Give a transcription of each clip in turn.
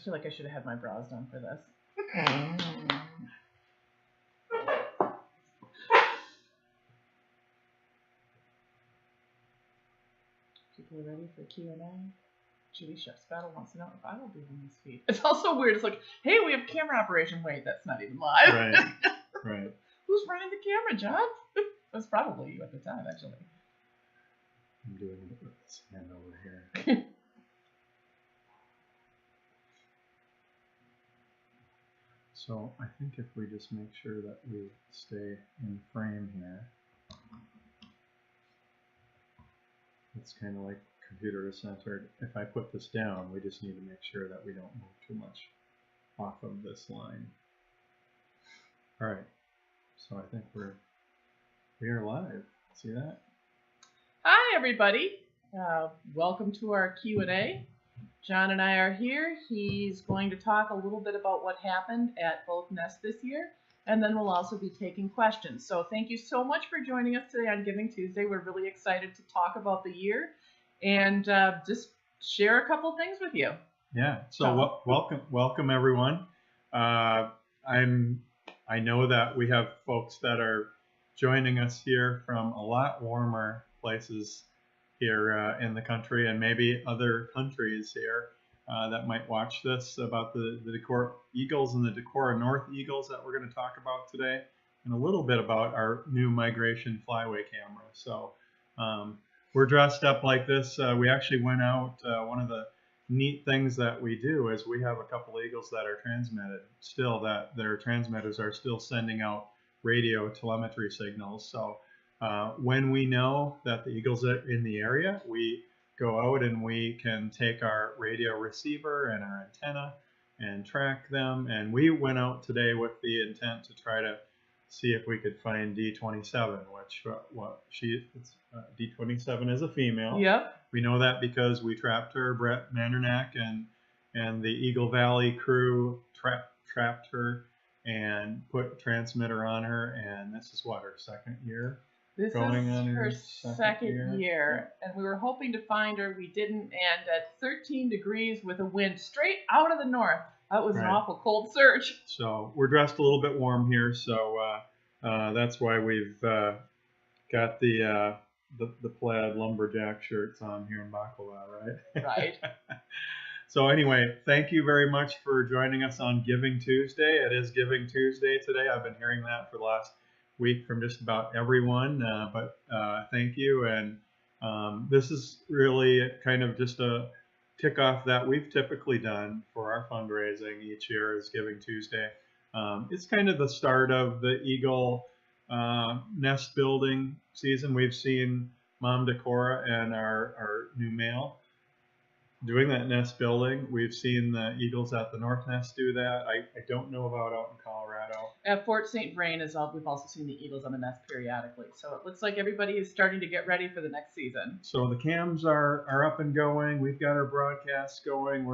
feel like I should have had my brows done for this. People are ready for Q&A. Judy Chef's Battle wants to know if I will be on this feed. It's also weird. It's like, hey, we have camera operation. Wait, that's not even live. Right. Right. Who's running the camera, John? That's probably you at the time, actually. I'm doing it with this hand over here. So I think if we just make sure that we stay in frame here, it's kind of like computer centered. If I put this down, we just need to make sure that we don't move too much off of this line. All right, so I think we are live. See that? Hi, everybody. Welcome to our Q&A. John and I are here. He's going to talk a little bit about what happened at both nests this year, and then we'll also be taking questions. So thank you so much for joining us today on Giving Tuesday. We're really excited to talk about the year and just share a couple things with you. Yeah. So welcome everyone. I know that we have folks that are joining us here from a lot warmer places here in the country, and maybe other countries here that might watch this, about the Decorah Eagles and the Decorah North Eagles that we're going to talk about today, and a little bit about our new migration flyway camera. So we're dressed up like this. We actually went out. One of the neat things that we do is we have a couple eagles that are transmitted still, that their transmitters are still sending out radio telemetry signals. So when we know that the eagles are in the area, we go out and we can take our radio receiver and our antenna and track them. And we went out today with the intent to try to see if we could find D27, which D27 is a female. Yep. We know that because we trapped her. Brett Mandernack and the Eagle Valley crew trapped her and put a transmitter on her. And this is what, her second year? This Going is on her second year, and we were hoping to find her. We didn't, and at 13 degrees with a wind straight out of the north, that was an awful cold search. So we're dressed a little bit warm here, so that's why we've got the plaid lumberjack shirts on here in Baklava, right? Right. So anyway, thank you very much for joining us on Giving Tuesday. It is Giving Tuesday today. I've been hearing that for the last week from just about everyone, but thank you. And this is really kind of just a kickoff that we've typically done for our fundraising each year, is Giving Tuesday. It's kind of the start of the Eagle nest building season. We've seen Mom Decorah and our new male doing that nest building. We've seen the eagles at the North Nest do that. I don't know about out in Colorado. At Fort St. Vrain we've also seen the eagles on the nest periodically. So it looks like everybody is starting to get ready for the next season. So the cams are up and going. We've got our broadcasts going.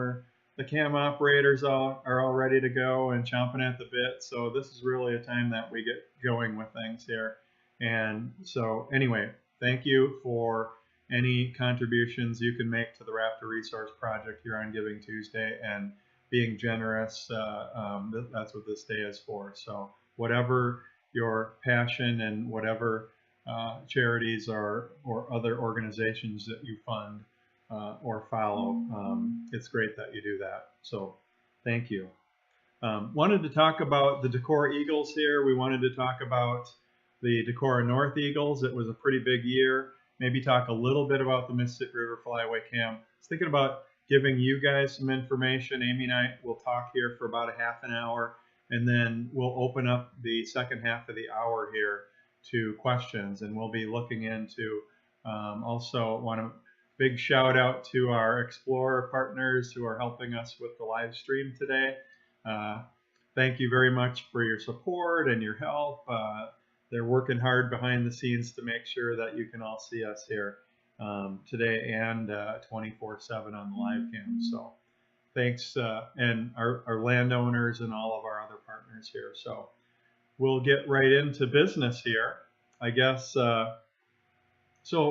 The cam operators are all ready to go and chomping at the bit. So this is really a time that we get going with things here. And so anyway, thank you for any contributions you can make to the Raptor Resource Project here on Giving Tuesday, and being generous. That's what this day is for. So whatever your passion and whatever charities or other organizations that you fund or follow, it's great that you do that. So thank you. Wanted to talk about the Decorah Eagles here. We wanted to talk about the Decorah North Eagles. It was a pretty big year. Maybe talk a little bit about the Mississippi River Flyway Cam. I was thinking about giving you guys some information. Amy and I will talk here for about a half an hour, and then we'll open up the second half of the hour here to questions, and we'll be looking into also want a big shout out to our Explorer partners who are helping us with the live stream today. Thank you very much for your support and your help. They're working hard behind the scenes to make sure that you can all see us here today and 24/7 on the live cam. So thanks, and our landowners and all of our other partners here. So we'll get right into business here, I guess. So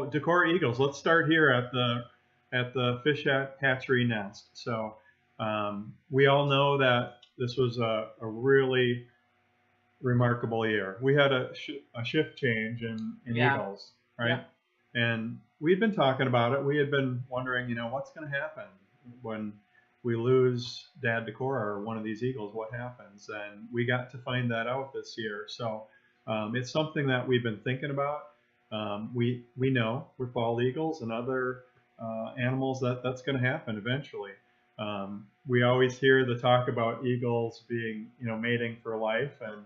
Decorah Eagles, let's start here at the fish hatchery nest. So We all know that this was a really remarkable year. We had a shift change in Yeah. Eagles, right? Yeah. And we'd been talking about it. We had been wondering, what's going to happen when we lose Dad Decorah or one of these Eagles? What happens? And we got to find that out this year. So it's something that we've been thinking about. We know with bald eagles and other animals that's going to happen eventually. We always hear the talk about eagles being, mating for life, and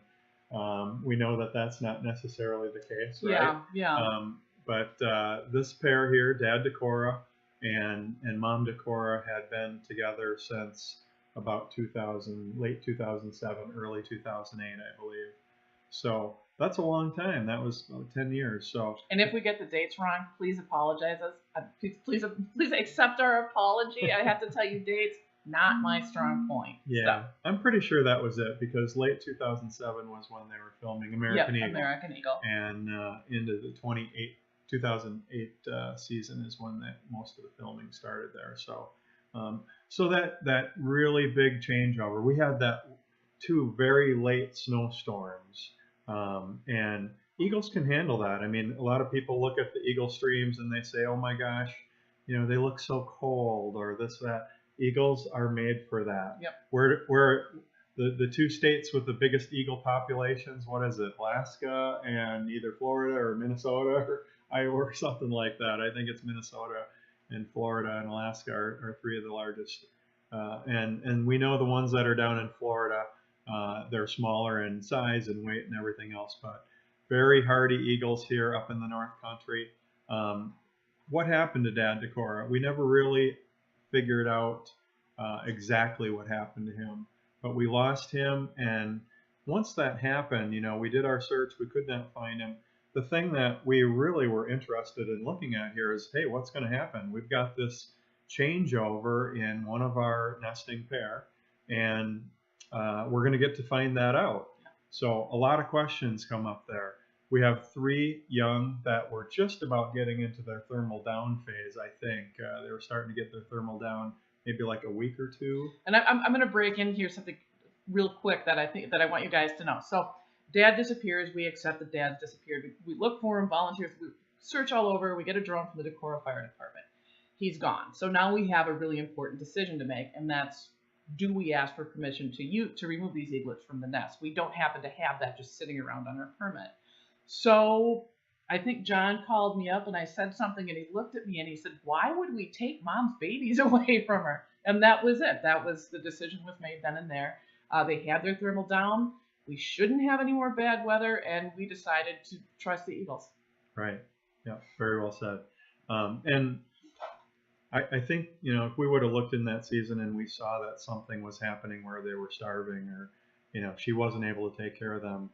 we know that that's not necessarily the case, right? Yeah. But this pair here, Dad Decorah and Mom Decorah, had been together since about 2000, late 2007, early 2008, I believe. So that's a long time. That was 10 years. So. And if we get the dates wrong, please apologize us. Please accept our apology. I have to tell you, dates not my strong point. Yeah, so. I'm pretty sure that was it, because late 2007 was when they were filming American Eagle. American Eagle. And into the 2008 season is when most of the filming started there. So, so that really big changeover. We had that 2 very late snowstorms, and eagles can handle that. I mean, a lot of people look at the eagle streams and they say, "Oh my gosh, they look so cold," or this, that. Eagles are made for that. Yep. We're the 2 states with the biggest eagle populations. What is it? Alaska and either Florida or Minnesota or Iowa or something like that. I think it's Minnesota and Florida and Alaska are 3 of the largest. And we know the ones that are down in Florida, they're smaller in size and weight and everything else, but very hardy eagles here up in the North Country. What happened to Dad Decorah? We never really figured out exactly what happened to him, but we lost him. And once that happened, we did our search. We could not find him. The thing that we really were interested in looking at here is, hey, what's going to happen? We've got this changeover in one of our nesting pair, and we're going to get to find that out. So a lot of questions come up there. We have 3 young that were just about getting into their thermal down phase, I think. They were starting to get their thermal down maybe like a week or 2. And I'm going to break in here something real quick that I want you guys to know. So Dad disappears. We accept that Dad's disappeared. We look for him, volunteers. We search all over. We get a drone from the Decorah Fire Department. He's gone. So now we have a really important decision to make, and that's, do we ask for permission to remove these eaglets from the nest? We don't happen to have that just sitting around on our permit. So I think John called me up and I said something, and he looked at me and he said, "Why would we take Mom's babies away from her?" And that was it. That was the decision was made then and there. They had their thermal down. We shouldn't have any more bad weather, and we decided to trust the eagles. Right. Yeah. Very well said. And I think, if we would have looked in that season and we saw that something was happening where they were starving, or, she wasn't able to take care of them,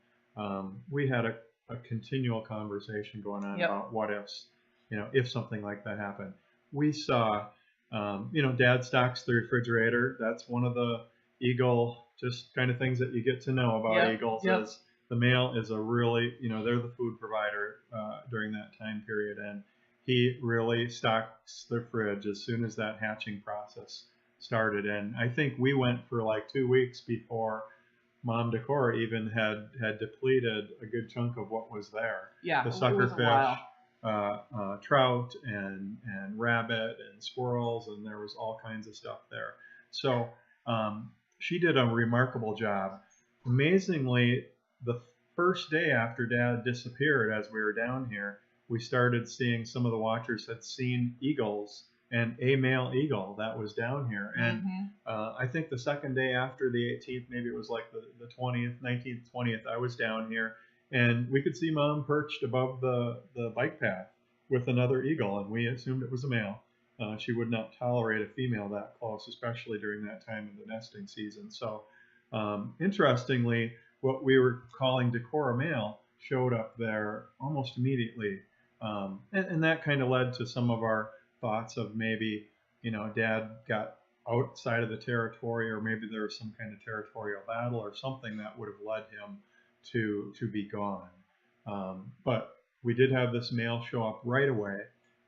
we had a continual conversation going on about what ifs, if something like that happened. We saw, Dad stocks the refrigerator. That's one of the eagle just kind of things that you get to know about eagles. Is the male is a really, they're the food provider during that time period, and he really stocks the fridge as soon as that hatching process started. And I think we went for like 2 weeks before Mom Decorah even had depleted a good chunk of what was there. Yeah, the suckerfish, trout, and rabbit and squirrels, and there was all kinds of stuff there. So she did a remarkable job. Amazingly, the first day after Dad disappeared, as we were down here, we started seeing some of the watchers had seen eagles and a male eagle that was down here. And I think the second day after the 18th, maybe it was like the 20th, 19th, 20th, I was down here, and we could see Mom perched above the bike path with another eagle, and we assumed it was a male. She would not tolerate a female that close, especially during that time of the nesting season. So interestingly, what we were calling Decorah male showed up there almost immediately. And that kind of led to some of our thoughts of maybe, Dad got outside of the territory, or maybe there was some kind of territorial battle or something that would have led him to be gone. But we did have this male show up right away,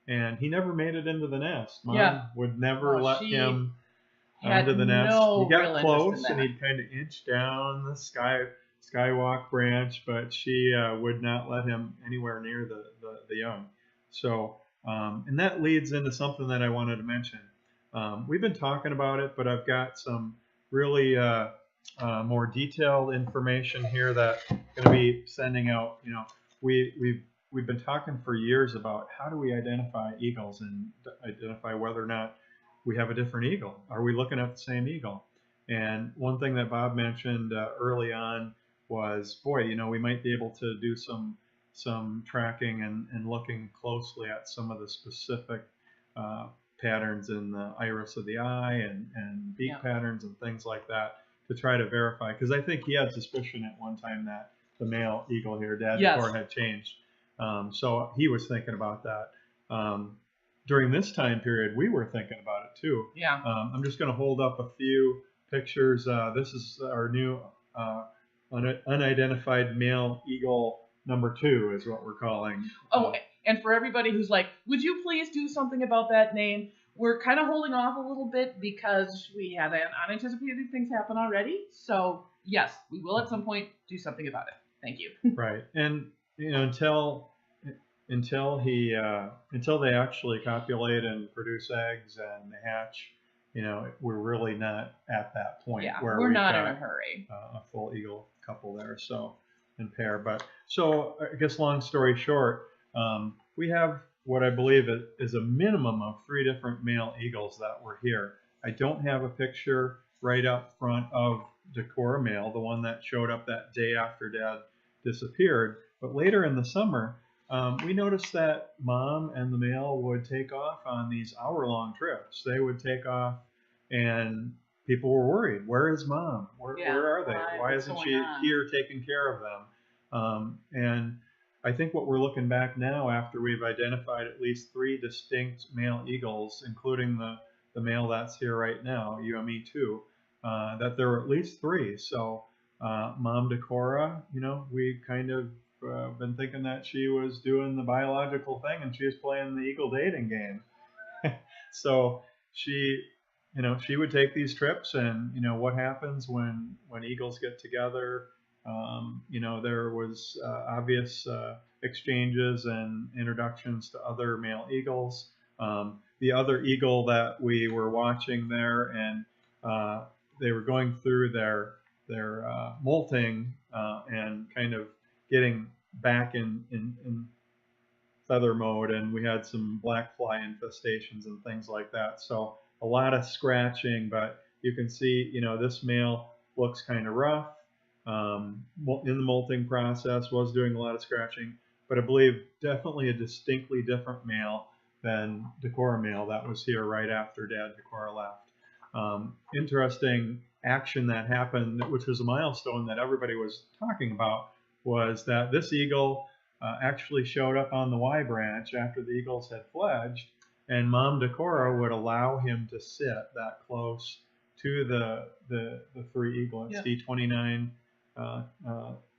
and he never made it into the nest. Mom would never let him onto the nest. No He got real interest close, in that. and he'd kind of inch down the skywalk branch, but she would not let him anywhere near the young. So, and that leads into something that I wanted to mention. We've been talking about it, but I've got some really more detailed information here that I'm going to be sending out. You know, we've been talking for years about how do we identify eagles and identify whether or not we have a different eagle. Are we looking at the same eagle? And one thing that Bob mentioned early on was, boy, you know, we might be able to do some tracking and looking closely at some of the specific patterns in the iris of the eye and beak patterns and things like that to try to verify. Because I think he had suspicion at one time that the male eagle here, Dad Decorah, had changed. So he was thinking about that. During this time period, we were thinking about it too. Yeah. I'm just going to hold up a few pictures. This is our new unidentified male eagle number 2 is what we're calling. Oh, and for everybody who's like, would you please do something about that name? We're kind of holding off a little bit because we had unanticipated things happen already. So yes, we will at some point do something about it. Thank you. Right, and you know, until they actually copulate and produce eggs and they hatch, you know, we're really not at that point where we're not in a hurry. A full eagle couple there, so in pair. But so I guess long story short, we have what I believe is a minimum of 3 different male eagles that were here. I don't have a picture right up front of Decorah male, the one that showed up that day after Dad disappeared. But later in the summer, we noticed that Mom and the male would take off on these hour-long trips. They would take off, and people were worried. Where is Mom? Where are they? Why isn't she here taking care of them? And I think what we're looking back now, after we've identified at least 3 distinct male eagles, including the male that's here right now, UME2, that there were at least 3. So Mom Decorah, you know, we kind of been thinking that she was doing the biological thing and she was playing the eagle dating game. So she, you know, she would take these trips, and you know what happens when eagles get together. You know, there was obvious exchanges and introductions to other male eagles. The other eagle that we were watching there, and they were going through their molting and kind of getting back in feather mode, and we had some black fly infestations and things like that. So a lot of scratching, but you can see, you know, this male looks kind of rough. In the molting process, was doing a lot of scratching, but I believe definitely a distinctly different male than Decorah male that was here right after Dad Decorah left. Interesting action that happened, which was a milestone that everybody was talking about, was that this eagle actually showed up on the Y branch after the eagles had fledged, and Mom Decorah would allow him to sit that close to the 3 eaglets, D29,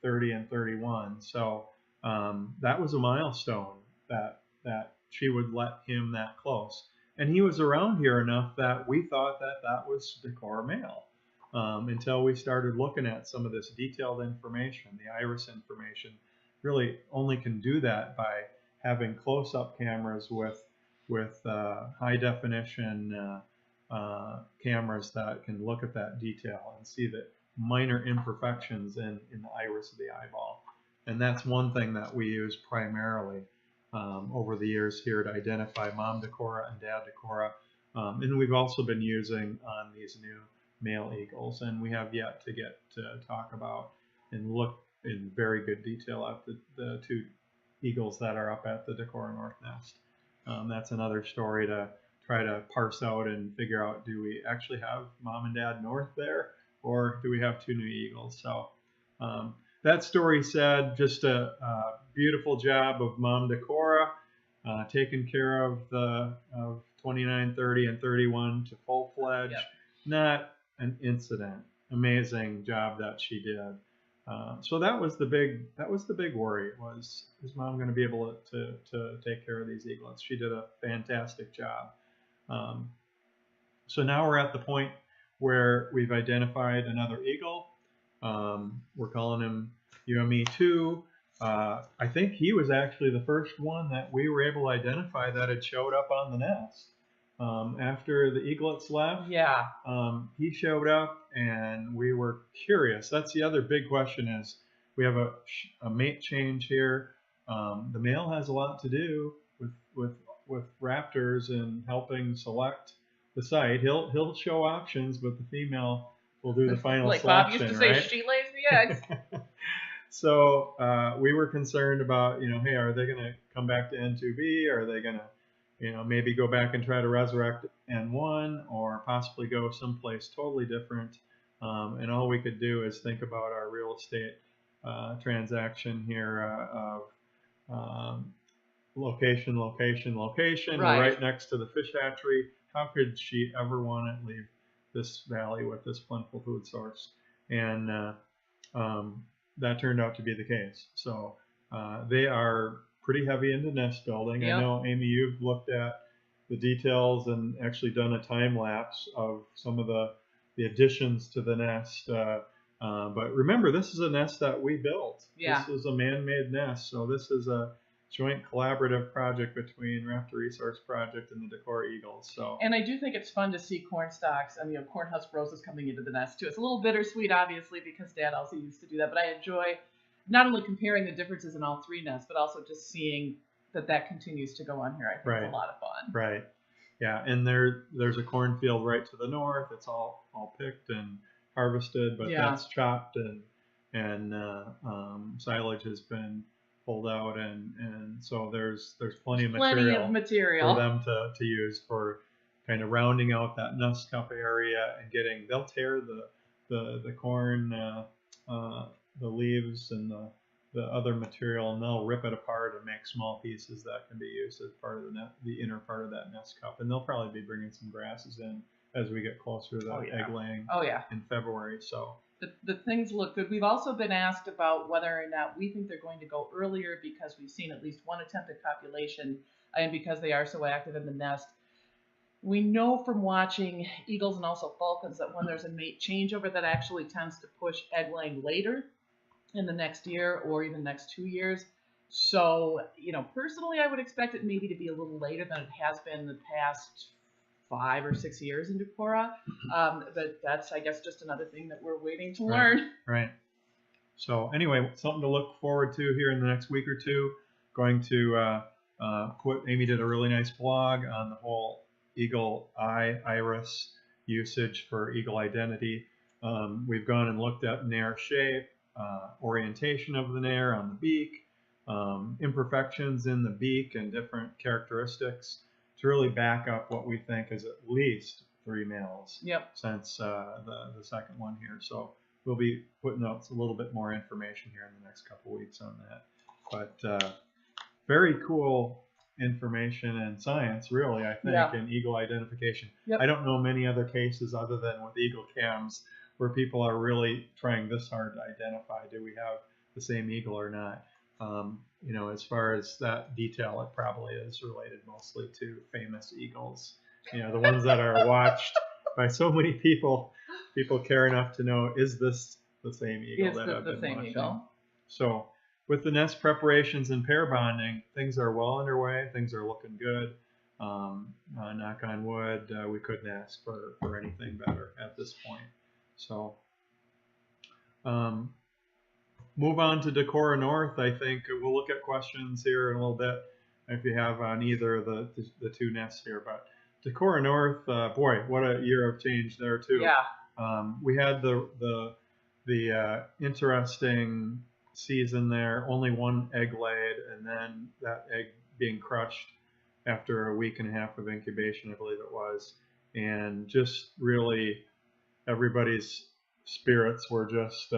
30, and 31. So that was a milestone that she would let him that close. And he was around here enough that we thought that was Decorah male until we started looking at some of this detailed information. The iris information really only can do that by having close-up cameras with high definition cameras that can look at that detail and see the minor imperfections in the iris of the eyeball. And that's one thing that we use primarily over the years here to identify Mom Decorah and Dad Decorah. And we've also been using on these new male eagles, and we have yet to get to talk about and look in very good detail at the 2 eagles that are up at the Decorah North nest. That's another story to try to parse out and figure out, do we actually have Mom and Dad North there, or do we have 2 new eagles? So that story said, just a beautiful job of Mom Decorah taking care of 29, 30, and 31 to full fledged. Yep. Not an incident. Amazing job that she did. So that was the big worry, was, is Mom going to be able to take care of these eaglets? She did a fantastic job. So now we're at the point where we've identified another eagle. We're calling him UME2. I think he was actually the first one that we were able to identify that had showed up on the nest. After the eaglets left, Yeah. he showed up, and we were curious. That's the other big question is, we have a mate change here. The male has a lot to do with raptors and helping select the site. He'll show options, but the female will do the final like selection. Bob used to say, right? she lays the eggs. So we were concerned about, hey, are they going to come back to N2B? Are they going to, maybe go back and try to resurrect N1, or possibly go someplace totally different? And all we could do is think about our real estate transaction here of location. Right. We're right next to the fish hatchery. How could she ever want to leave this valley with this plentiful food source? And that turned out to be the case. So they are pretty heavy into nest building. Yep. I know, Amy, you've looked at the details and actually done a time lapse of some of the additions to the nest. But remember, this is a nest that we built. Yeah. This is a man-made nest. So this is a joint collaborative project between Raptor Resource Project and the Decorah Eagles. So. And I do think it's fun to see corn stalks. I mean, corn husk roses coming into the nest too. It's a little bittersweet, obviously, because Dad also used to do that. But I enjoy not only comparing the differences in all three nests, but also just seeing that continues to go on here. I think Right. It's a lot of fun. Right. Yeah, and there's a cornfield right to the north. It's all picked and harvested, but that's chopped and silage has been pulled out, and so there's plenty of material for them to use for kind of rounding out that nest cup area and they'll tear the corn, the leaves and the other material, and they'll rip it apart and make small pieces that can be used as part of the inner part of that nest cup. And they'll probably be bringing some grasses in as we get closer to the egg laying in February. So the things look good. We've also been asked about whether or not we think they're going to go earlier, because we've seen at least one attempted copulation, and because they are so active in the nest. We know from watching eagles and also falcons that when there's a mate changeover, that actually tends to push egg laying later in the next year or even next 2 years. So, personally, I would expect it maybe to be a little later than it has been the past 5 or 6 years in Decorah. But that's, I guess, just another thing that we're waiting to learn. Right. So anyway, something to look forward to here in the next week or two. Going to Amy did a really nice blog on the whole eagle eye iris usage for eagle identity. We've gone and looked at nair shape, orientation of the nair on the beak, imperfections in the beak and different characteristics to really back up what we think is at least 3 males since the second one here. So we'll be putting out a little bit more information here in the next couple weeks on that. But very cool information and science, really, I think, in eagle identification. I don't know many other cases other than with eagle cams where people are really trying this hard to identify, do we have the same eagle or not? As far as that detail, it probably is related mostly to famous eagles. The ones that are watched by so many people care enough to know, is this the same eagle that I've been watching? Eagle. So with the nest preparations and pair bonding, things are well underway. Things are looking good. Knock on wood, we couldn't ask for anything better at this point. So move on to Decorah North. I think we'll look at questions here in a little bit if you have on either of the two nests here. But Decorah North, boy, what a year of change there too. Yeah. We had the interesting season there, only one egg laid, and then that egg being crushed after a week and a half of incubation, I believe it was, and just really everybody's spirits were just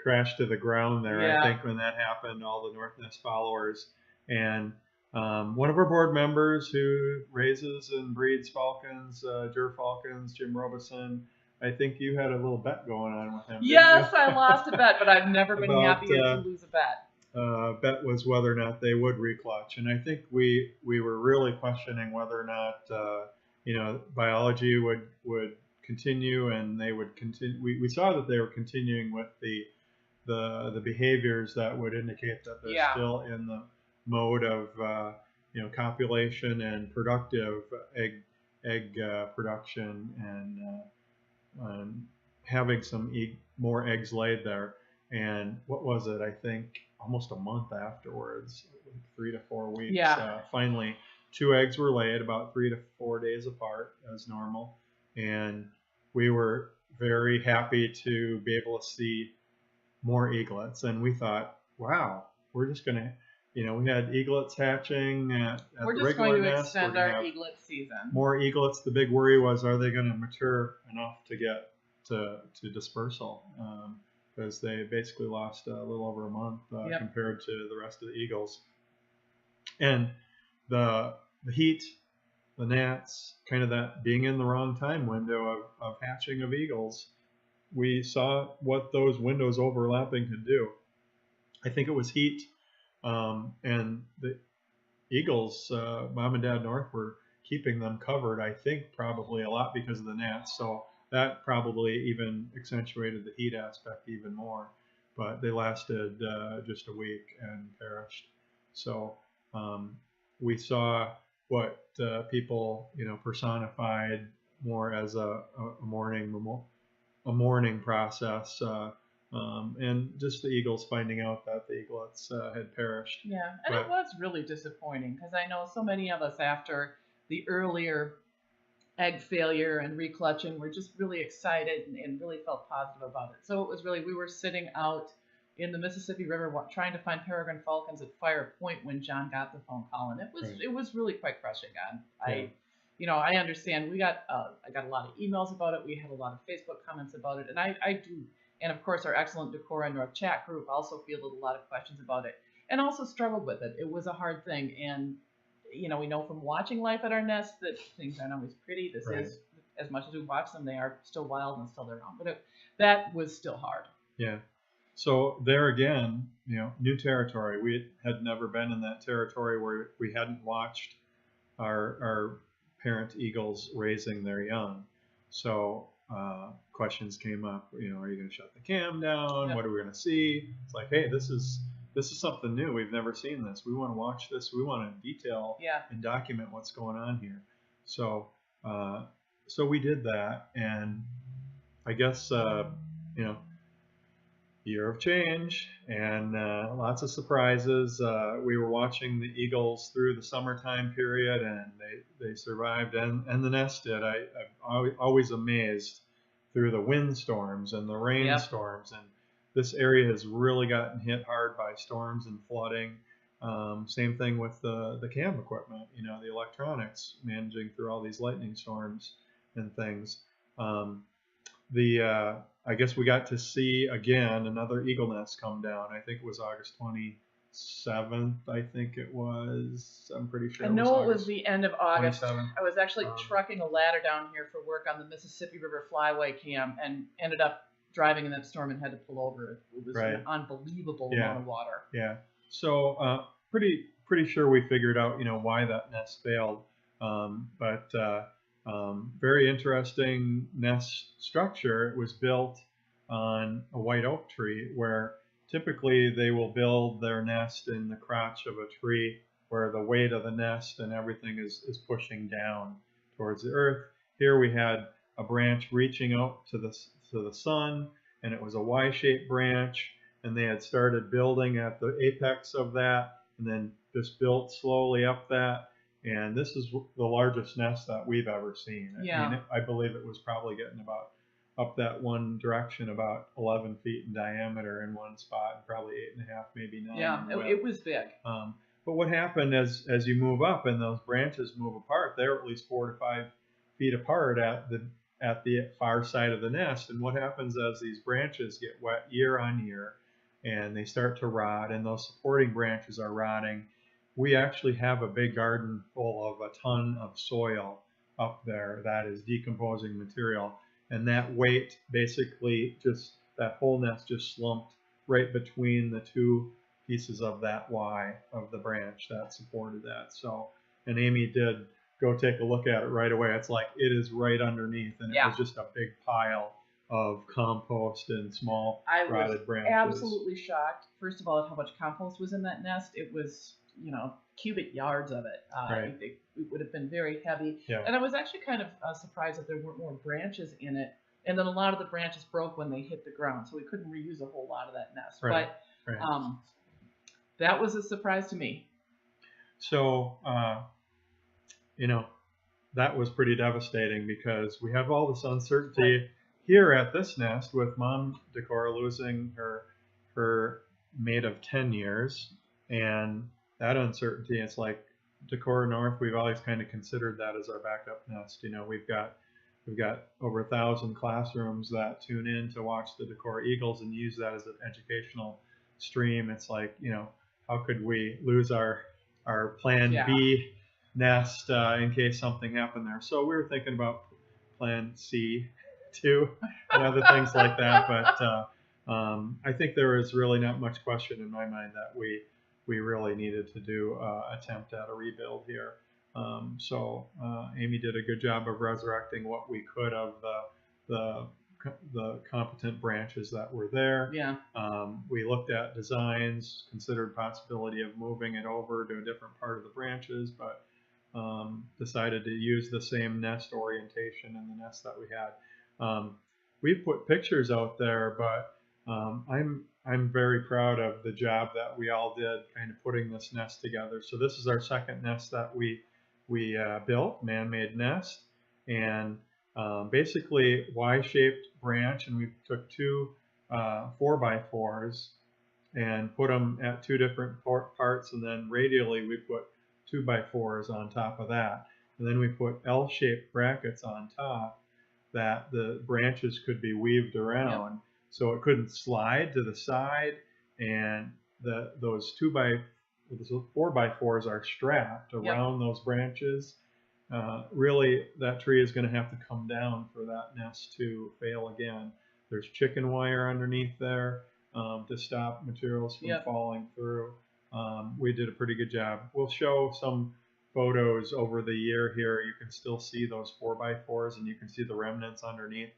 crashed to the ground there. I think when that happened, all the North Nest followers, and one of our board members who raises and breeds falcons, falcons, Jim Robeson, I think you had a little bet going on with him. Yes, I lost a bet, but I've never been happier to lose a bet. Bet was whether or not they would reclutch, and I think we were really questioning whether or not biology would continue, and they would continue. We saw that they were continuing with the behaviors that would indicate that they're still in the mode of copulation and productive egg production, and having some more eggs laid there. And what was it? I think almost a month afterwards, 3 to 4 weeks. Finally, 2 eggs were laid about 3 to 4 days apart as normal, and we were very happy to be able to see more eaglets. And we thought, wow, we're just gonna, we had eaglets hatching at we're the just regular going to nest. extend our eaglet season. More eaglets. The big worry was, are they going to mature enough to get to dispersal? Because they basically lost a little over a month compared to the rest of the eagles. And the heat, the gnats, kind of that being in the wrong time window of hatching of eagles, we saw what those windows overlapping could do. I think it was heat, and the eagles, Mom and Dad North, were keeping them covered, I think probably a lot because of the gnats. So that probably even accentuated the heat aspect even more. But they lasted just a week and perished. So we saw what people personified more as a mourning process, and just the eagles finding out that the eaglets had perished. Yeah, and it was really disappointing, because I know so many of us, after the earlier egg failure and reclutching, were just really excited and really felt positive about it. So it was really, we were sitting out in the Mississippi River trying to find peregrine falcons at Fire Point when John got the phone call, and it was really quite crushing. I understand. I got a lot of emails about it. We had a lot of Facebook comments about it, and I do. And of course, our excellent Decorah North chat group also fielded a lot of questions about it, and also struggled with it. It was a hard thing, and we know from watching life at our nest that things aren't always pretty. This is, as much as we watch them, they are still wild and still their own. But that was still hard. Yeah. So there again, new territory. We had never been in that territory where we hadn't watched our parent eagles raising their young. So questions came up. Are you going to shut the cam down? What are we going to see? It's like, hey, this is something new. We've never seen this. We want to watch this. We want to detail and document what's going on here. So we did that, and I guess year of change and lots of surprises. We were watching the eagles through the summertime period, and they survived, and the nest did. I'm always amazed through the windstorms and the rainstorms, and this area has really gotten hit hard by storms and flooding. Same thing with the cam equipment, the electronics, managing through all these lightning storms and things. I guess we got to see again another eagle nest come down. I think it was August 27th. I think it was. I'm pretty sure. I know it was the end of August. 27th. I was actually trucking a ladder down here for work on the Mississippi River Flyway cam, and ended up driving in that storm and had to pull over. It was an unbelievable amount of water. Yeah. So pretty sure we figured out why that nest failed. But very interesting nest structure. It was built on a white oak tree, where typically they will build their nest in the crotch of a tree where the weight of the nest and everything is pushing down towards the earth. Here we had a branch reaching out to the sun, and it was a Y-shaped branch, and they had started building at the apex of that, and then just built slowly up that. And this is the largest nest that we've ever seen. I believe it was probably getting about up that one direction, about 11 feet in diameter in one spot, and probably 8.5, maybe 9. Yeah, it was big. But what happened as you move up and those branches move apart, they're at least 4 to 5 feet apart at the far side of the nest. And what happens as these branches get wet year on year, and they start to rot, and those supporting branches are rotting, we actually have a big garden full of a ton of soil up there that is decomposing material. And that weight basically that whole nest just slumped right between the two pieces of that Y of the branch that supported that. So, and Amy did go take a look at it right away. It's like it is right underneath, and it was just a big pile of compost and small rotted branches. I was absolutely shocked, first of all, at how much compost was in that nest. It was, cubic yards of it. Right. It would have been very heavy. Yeah. And I was actually kind of surprised that there weren't more branches in it. And then a lot of the branches broke when they hit the ground, so we couldn't reuse a whole lot of that nest. Right. But that was a surprise to me. So, that was pretty devastating because we have all this uncertainty here at this nest with Mom Decorah losing her mate of 10 years, and that uncertainty. It's like Decorah North. We've always kind of considered that as our backup nest. We've got over 1,000 classrooms that tune in to watch the Decorah Eagles and use that as an educational stream. It's like, how could we lose our Plan B nest in case something happened there? So we were thinking about Plan C too and other things like that. But I think there is really not much question in my mind that we really needed to do attempt at a rebuild here. So Amy did a good job of resurrecting what we could of the competent branches that were there. Yeah. We looked at designs, considered possibility of moving it over to a different part of the branches, but decided to use the same nest orientation in the nest that we had. We've put pictures out there, but I'm very proud of the job that we all did kind of putting this nest together. So this is our second nest that we built, man-made nest, and basically Y-shaped branch, and we took two 4x4s and put them at two different parts, and then radially we put 2x4s on top of that, and then we put L-shaped brackets on top that the branches could be weaved around. Yep. So it couldn't slide to the side, and those 4x4s are strapped around those branches. Really, that tree is going to have to come down for that nest to fail again. There's chicken wire underneath there to stop materials from falling through. We did a pretty good job. We'll show some photos over the year here. You can still see those 4x4s, and you can see the remnants underneath.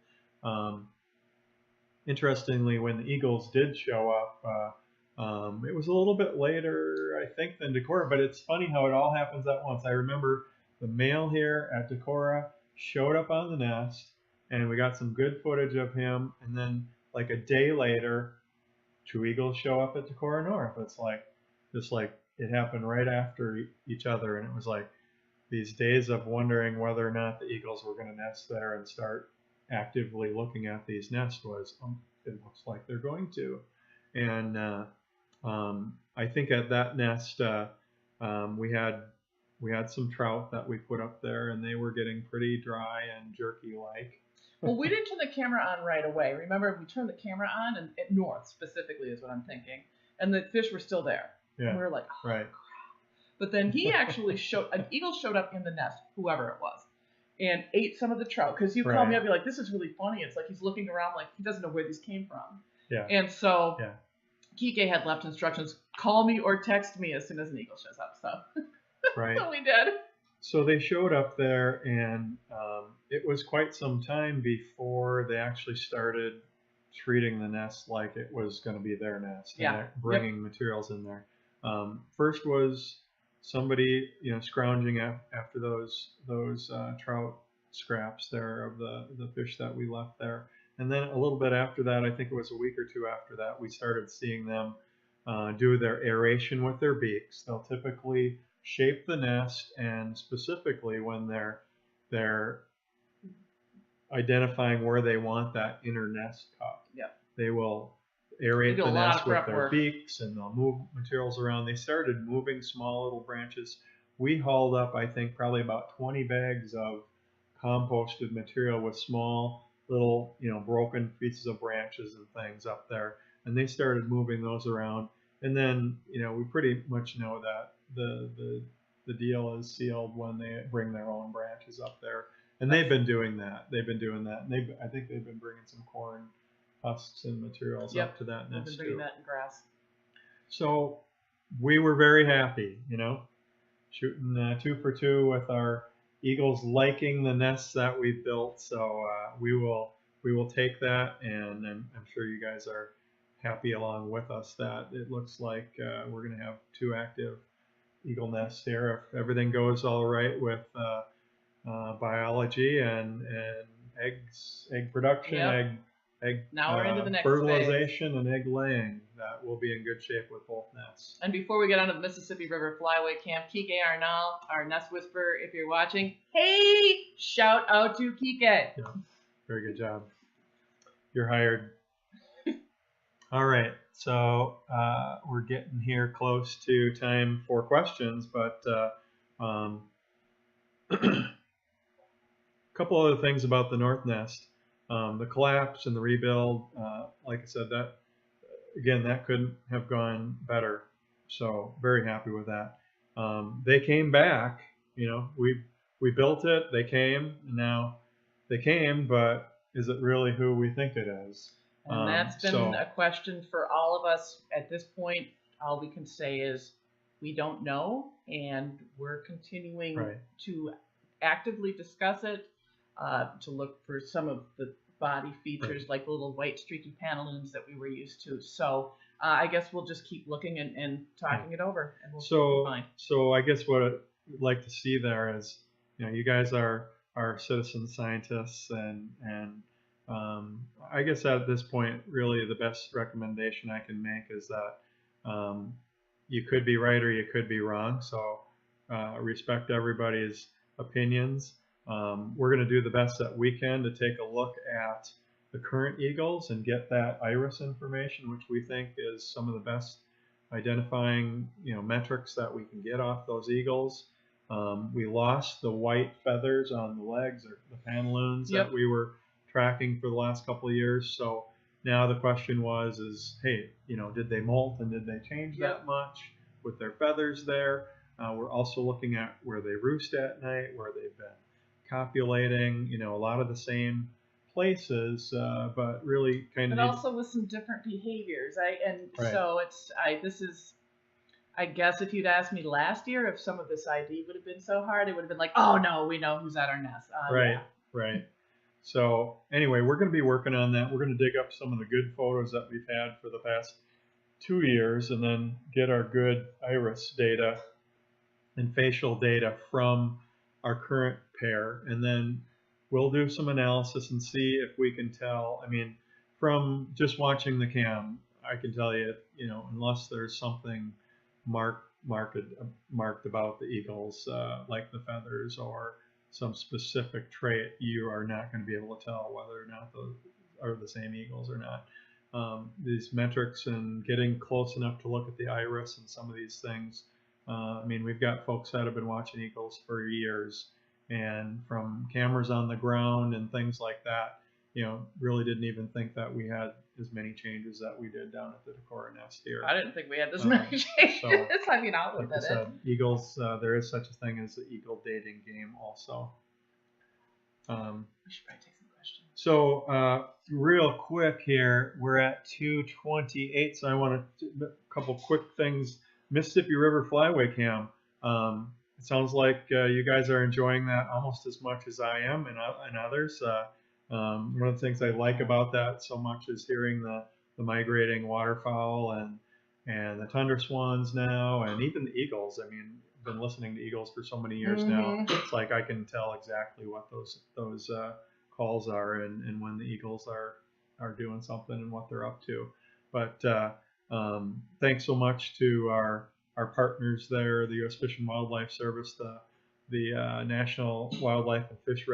Interestingly, when the Eagles did show up, it was a little bit later, I think, than Decorah, but it's funny how it all happens at once. I remember the male here at Decorah showed up on the nest, and we got some good footage of him, and then like a day later, two Eagles show up at Decorah North. It's like, just like it happened right after each other, and it was like these days of wondering whether or not the Eagles were going to nest there and start actively looking at these nests was, it looks like they're going to. And I think at that nest, we had some trout that we put up there, and they were getting pretty dry and jerky-like. Well, we didn't turn the camera on right away. Remember, we turned the camera on, and at north specifically is what I'm thinking, and the fish were still there. Yeah. And we were like, oh, right. crap. But then he actually an eagle showed up in the nest, whoever it was, and ate some of the trout. Because you called me up, you're like, this is really funny. It's like he's looking around like he doesn't know where these came from. Yeah. And so Kike had left instructions, call me or text me as soon as an eagle shows up. So, right. So we did. So they showed up there, and it was quite some time before they actually started treating the nest like it was going to be their nest. And bringing materials in there. First was somebody, scrounging after those trout scraps there of the fish that we left there. And then a little bit after that, I think it was a week or two after that, we started seeing them do their aeration with their beaks. They'll typically shape the nest, and specifically when they're identifying where they want that inner nest cup, they will aerate the nest with their beaks, and they'll move materials around. They started moving small little branches. We hauled up, I think, probably about 20 bags of composted material with small little, broken pieces of branches and things up there. And they started moving those around. And then, we pretty much know that the deal is sealed when they bring their own branches up there. And they've been doing that. And I think they've been bringing some corn husks and materials up to that nest. We've been bringing that in grass. So we were very happy, shooting 2 for 2 with our eagles liking the nests that we've built. So we will take that, and I'm sure you guys are happy along with us that it looks like we're going to have 2 active eagle nests here if everything goes all right with biology and egg production, Yep. egg Now we're into the next fertilization, and egg laying. That will be in good shape with both nests. And before we get onto the Mississippi River Flyway Camp, Kike Arnall, our nest whisperer, if you're watching, hey, shout out to Kike. Yeah, very good job. You're hired. All right, so we're getting here close to time for questions, but a couple other things about the North Nest. The collapse and the rebuild, like I said, that again, that couldn't have gone better. So very happy with that. They came back. You know, we built it. They came. And now they came, but is it really who we think it is? And that's been a question for all of us at this point. All we can say is we don't know, and we're continuing to actively discuss it, to look for some of the body features like the little white streaky pantaloons that we were used to. So I guess we'll just keep looking and talking it over, and we'll see what we find. So I guess what I'd like to see there is, you know, you guys are citizen scientists, and I guess at this point, really the best recommendation I can make is that you could be right or you could be wrong. So respect everybody's opinions. We're going to do the best that we can to take a look at the current eagles and get that iris information, which we think is some of the best identifying, you know, metrics that we can get off those eagles. We lost the white feathers on the legs or the pantaloons that we were tracking for the last couple of years. So now the question is, hey, you know, did they molt and did they change that much with their feathers there? We're also looking at where they roost at night, where they've been copulating, you know, a lot of the same places, but really kind of. But also with some different behaviors. So I guess if you'd asked me last year if some of this ID would have been so hard, it would have been like, oh no, we know who's at our nest. Right. So anyway, we're going to be working on that. We're going to dig up some of the good photos that we've had for the past 2 years, and then get our good iris data and facial data from our current pair, and then we'll do some analysis and see if we can tell. I mean, from just watching the cam, I can tell you, you know, unless there's something marked about the eagles, like the feathers or some specific trait, you are not going to be able to tell whether or not those are the same eagles or not. These metrics and getting close enough to look at the iris and some of these things. I mean, we've got folks that have been watching eagles for years, and from cameras on the ground and things like that, you know, really didn't even think that we had as many changes that we did down at the Decorah nest here. I didn't think we had this many changes. So, I mean, I'll admit it. Eagles, there is such a thing as the eagle dating game also. We should probably take some questions. So real quick here, we're at 2:28, so I want to do a couple quick things. Mississippi River Flyway Cam. It sounds like you guys are enjoying that almost as much as I am, and others. One of the things I like about that so much is hearing the migrating waterfowl and the tundra swans now, and even the eagles. I mean, I've been listening to eagles for so many years now. It's like I can tell exactly what those calls are, and when the eagles are doing something and what they're up to. But thanks so much to our partners there, the U.S. Fish and Wildlife Service, the National Wildlife and Fish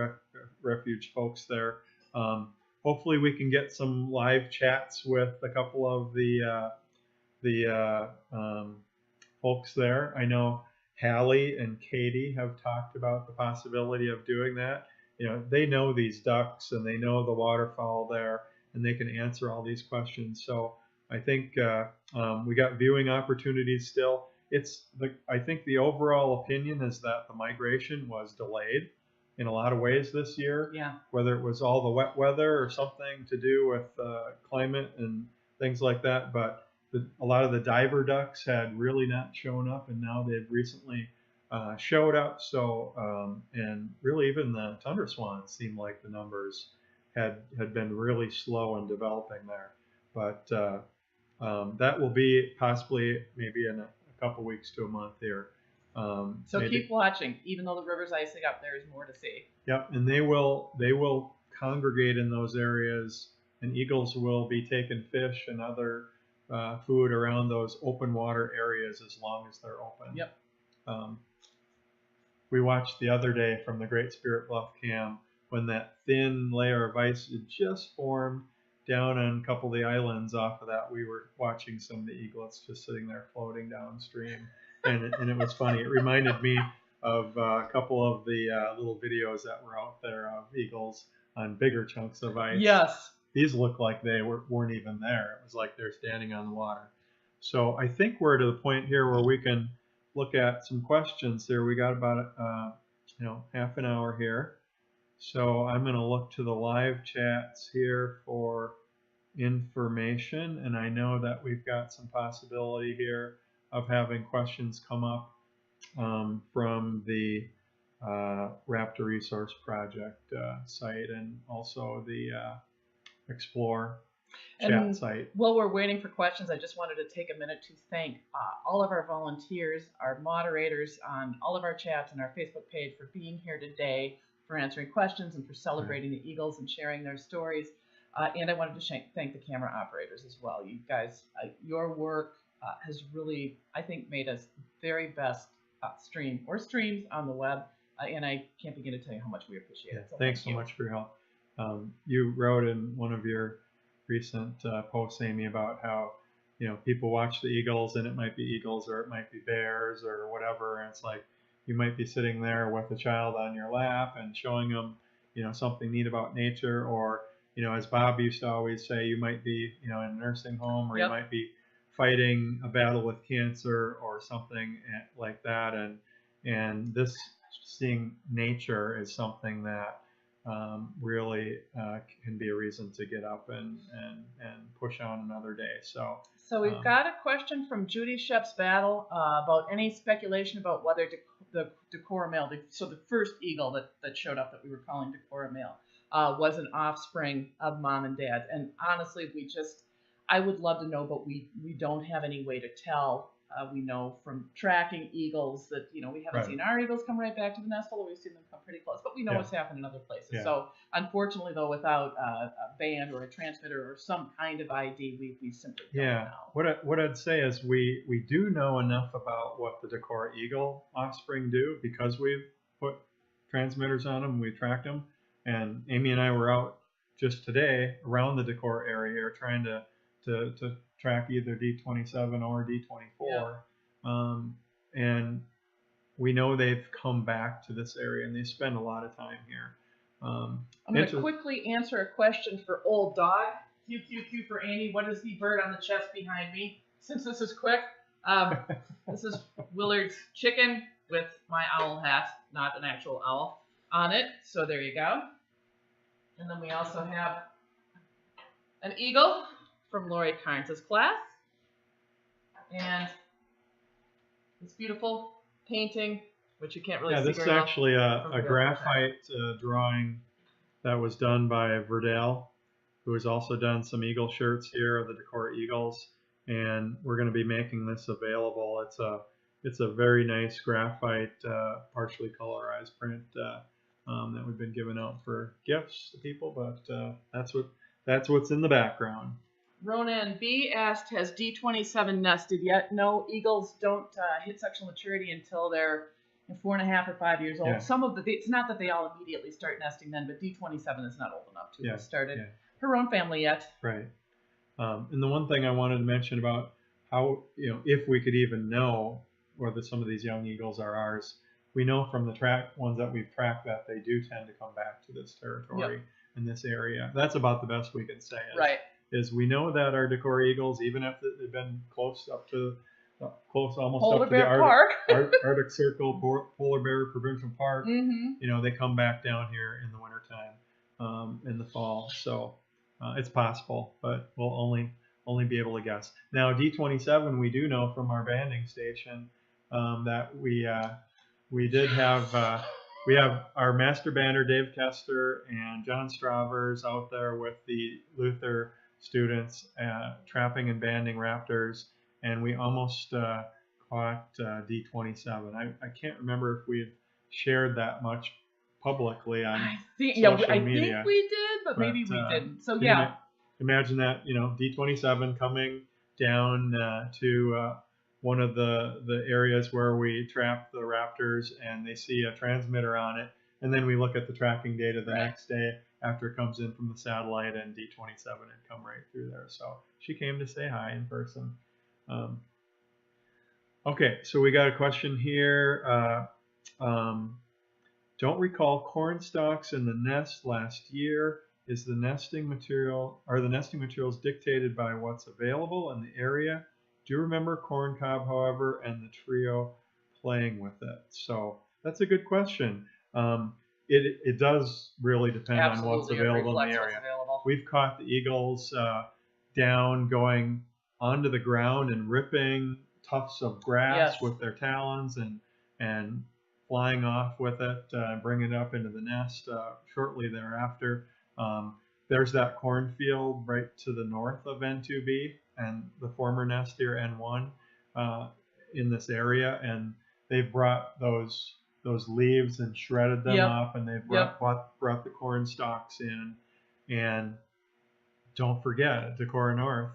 Refuge folks there. Hopefully we can get some live chats with a couple of the folks there. I know Hallie and Katie have talked about the possibility of doing that. You know, they know these ducks and they know the waterfowl there, and they can answer all these questions. So I think we got viewing opportunities still. I think the overall opinion is that the migration was delayed in a lot of ways this year. Yeah. Whether it was all the wet weather or something to do with climate and things like that, but a lot of the diver ducks had really not shown up, and now they've recently showed up. So and really even the tundra swans seemed like the numbers had been really slow in developing there. But that will be possibly maybe in a couple weeks to a month here. So keep watching. Even though the river's icing up, there is more to see. Yep, and they will congregate in those areas, and eagles will be taking fish and other food around those open water areas as long as they're open. Yep. We watched the other day from the Great Spirit Bluff Cam when that thin layer of ice had just formed down on a couple of the islands off of that. We were watching some of the eaglets just sitting there floating downstream, and it was funny. It reminded me of a couple of the little videos that were out there of eagles on bigger chunks of ice. Yes. These looked like they weren't even there. It was like they're standing on the water. So I think we're to the point here where we can look at some questions here. We got about half an hour here. So I'm going to look to the live chats here for information, and I know that we've got some possibility here of having questions come up from the Raptor Resource Project site and also the Explore chat site. While we're waiting for questions, I just wanted to take a minute to thank all of our volunteers, our moderators on all of our chats and our Facebook page for being here today, for answering questions and for celebrating the eagles and sharing their stories. And I wanted to thank the camera operators as well. You guys, your work has really, I think, made us very best streams on the web. And I can't begin to tell you how much we appreciate it. So thanks so much for your help. You wrote in one of your recent posts, Amy, about how people watch the eagles and it might be eagles or it might be bears or whatever, and it's like you might be sitting there with a child on your lap and showing them something neat about nature, or as Bob used to always say, you might be in a nursing home, or you might be fighting a battle with cancer or something like that, and this seeing nature is something that really can be a reason to get up and push on another day. So we've got a question from Judy Shep's Battle about any speculation about whether the Decorah male, so the first eagle that showed up that we were calling Decorah male, was an offspring of mom and dad. And honestly, I would love to know, but we don't have any way to tell. We know from tracking eagles that, we haven't seen our eagles come right back to the nest, although we've seen them come pretty close. But we know what's happened in other places. Yeah. So unfortunately, though, without a band or a transmitter or some kind of ID, we simply don't know. What I'd say is we do know enough about what the Decorah eagle offspring do because we've put transmitters on them, we tracked them. And Amy and I were out just today around the Decorah area here trying to track either D27 or D24. And we know they've come back to this area and they spend a lot of time here. I'm going to quickly answer a question for Old Dog. Q for Amy. What is the bird on the chest behind me? Since this is quick, this is Willard's chicken with my owl hat, not an actual owl, on it. So there you go. And then we also have an eagle from Lori Carnes' class. And this beautiful painting, which you can't really see. This is actually a graphite drawing that was done by Verdell, who has also done some eagle shirts here of the Decorah Eagles. And we're going to be making this available. It's a very nice graphite, partially colorized print that we've been giving out for gifts to people, but that's what's in the background. Ronan B asked, has D27 nested yet? No, eagles don't hit sexual maturity until they're 4.5 or 5 years old. Some of it's not that they all immediately start nesting then, but D27 is not old enough to have started her own family yet. Right. And the one thing I wanted to mention about how, if we could even know whether some of these young eagles are ours, we know from the ones that we've tracked that they do tend to come back to this territory in this area. That's about the best we can say. Is we know that our Decorah eagles, even if they've been almost up to the Arctic Circle, Polar Bear Provincial Park, they come back down here in the wintertime, in the fall. So it's possible, but we'll only be able to guess. Now D27, we do know from our banding station that we did have we have our master bander Dave Kester and John Stravers out there with the Luther students trapping and banding raptors, and we almost caught D27. I can't remember if we've shared that much publicly on social media. I think we did, but maybe we didn't. So yeah, imagine that, D27 coming down to one of the areas where we trap the raptors, and they see a transmitter on it, and then we look at the tracking data the next day after it comes in from the satellite, and D27 had come right through there. So she came to say hi in person. Okay, so we got a question here. Don't recall corn stalks in the nest last year. Are the nesting materials dictated by what's available in the area? Do you remember corn cob, however, and the trio playing with it? So that's a good question. It does really depend on what's available in the area. We've caught the eagles down going onto the ground and ripping tufts of grass with their talons and flying off with it, bringing it up into the nest shortly thereafter. There's that cornfield right to the north of N2B and the former nest here, N1, in this area, and they've brought those leaves and shredded them up, and they've brought the corn stalks in. And don't forget, Decorah North,